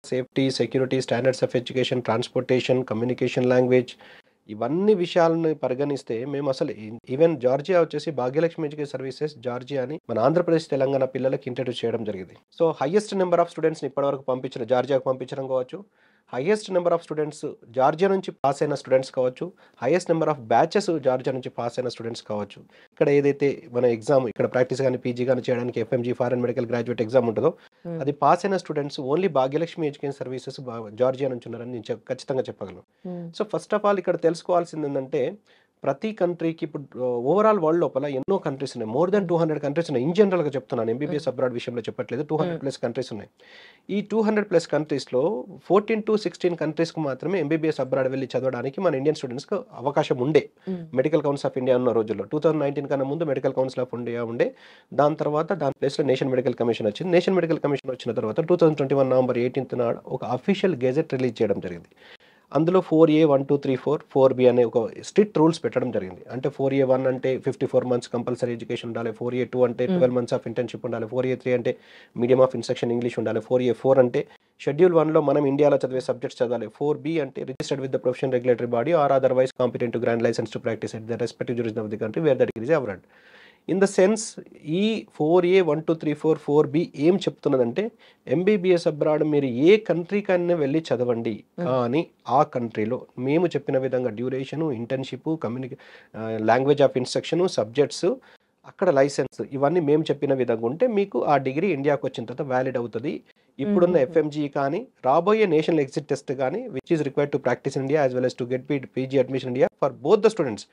Safety, security, standards of education, transportation, communication language ఇవన్నీ విషయాలను పరిగణిస్తే మేమసలు ఈవెన్ జార్జియా వచ్చేసి భాగ్యలక్ష్మి ఎడ్యుకేషన్ సర్వీసెస్ జార్జియా అని మన ఆంధ్రప్రదేశ్, తెలంగాణ పిల్లలకి ఇంట్రడ్యూస్ చేయడం జరిగింది. సో, హైయెస్ట్ నంబర్ ఆఫ్ స్టూడెంట్స్‌ని ఇప్పటివరకు పంపించిన జార్జియాకు పంపించడం కావచ్చు, highest number of students Georgia నుంచి పాస్ అయిన స్టూడెంట్స్ కావచ్చు, highest number of batches Georgia నుంచి పాస్ అయిన స్టూడెంట్స్ కావచ్చు. ఇక్కడ ఏదైతే మన ఎగ్జామ్ ఇక్కడ ప్రాక్టీస్ గాని, పీజీ గాని చేయడానికి FMG foreign medical graduate exam ఉంటదో, హ్మ్. అది పాస్ అయిన students only Bhagyalakshmi education services Georgia నుంచి ఉన్నారని నేను ఖచ్చితంగా చెప్పగలను. హ్మ్. సో, ఫస్ట్ ఆఫ్ ఆల్ ఇక్కడ తెలుసుకోవాల్సిందేంటంటే, ప్రతి కంట్రీకి ఇప్పుడు ఓవరాల్ వరల్డ్ లోపల ఎన్నో కంట్రీస్ ఉన్నాయి. మోర్ దాన్ హ్మ్. 200 కంట్రీస్ ఉన్నాయి. ఇన్ జనరల్‌గా చెప్తున్నాను. హ్మ్. ఎంబీబీఎస్ అబ్రాడ్ విషయంలో చెప్పట్లేదు. హ్మ్. 200+ కంట్రీస్ ఉన్నాయి. ఈ 200+ కంట్రీస్‌లో 14-16 కంట్రీస్‌కి మాత్రమే ఎంబీబీఎస్ అబ్రాడ్ వెళ్లి చదవడానికి మన ఇండియన్ స్టూడెంట్స్‌కి అవకాశం ఉండే. హ్మ్. మెడికల్ కౌన్సిల్ ఆఫ్ ఇండియా ఉన్న రోజుల్లో. 2019 కన్నా ముందు మెడికల్ కౌన్సిల్ ఆఫ్ ఇండియా ఉండే. దాని తర్వాత దాని ప్లేస్‌లో నేషనల్ మెడికల్ కమిషన్ వచ్చింది. నేషనల్ మెడికల్ కమిషన్ వచ్చిన తర్వాత 2021 నవంబర్ 18 నాడు ఒక అఫీషియల్ గెజెట్ రిలీజ్ చేయడం జరిగింది. అందులో 4A 1, 2, 3, 4, 4B అనే ఒక స్ట్రిక్ట్ రూల్స్ పెట్టడం జరిగింది. అంటే 4A1 అంటే 54 మంత్స్ కంపల్సరీ ఎడ్యుకేషన్ ఉండాలి. 4A2 అంటే హ్మ్. 12 మంత్స్ ఆఫ్ ఇంటర్న్‌షిప్ ఉండాలి. 4A3 అంటే మీడియం ఆఫ్ ఇన్‌స్ట్రక్షన్ ఇంగ్లీష్ ఉండాలి. 4A4 అంటే షెడ్యూల్ 1లో మనం ఇండియాలో చదివే సబ్జెక్ట్స్ చదవాలి. 4B అంటే registered with the professional regulatory body or otherwise competent to grant licence to practise at the respective jurisdiction of the country where the degree is awarded. In the sense ఈ 4A 1, 2, 3, 4, 4B ఏం చెప్తున్నదంటే MBBS abroad మీరు ఏ కంట్రీకైనా వెళ్ళి చదవండి. హ్మ్. కానీ ఆ కంట్రీలో మేము చెప్పిన విధంగా duration, internship, language of instruction, subjects, అక్కడ లైసెన్స్ ఇవన్నీ మేము చెప్పిన విధంగా ఉంటే మీకు ఆ డిగ్రీ ఇండియాకొచ్చిన తర్వాత వాలిడ్ అవుతది. ఇప్పుడున్న హుహుహు. ఎఫ్ఎంజీ కానీ, రాబోయే నేషనల్ ఎగ్జిట్ టెస్ట్ గాని which is required to practise in India as well as to get PG admission India for both the students.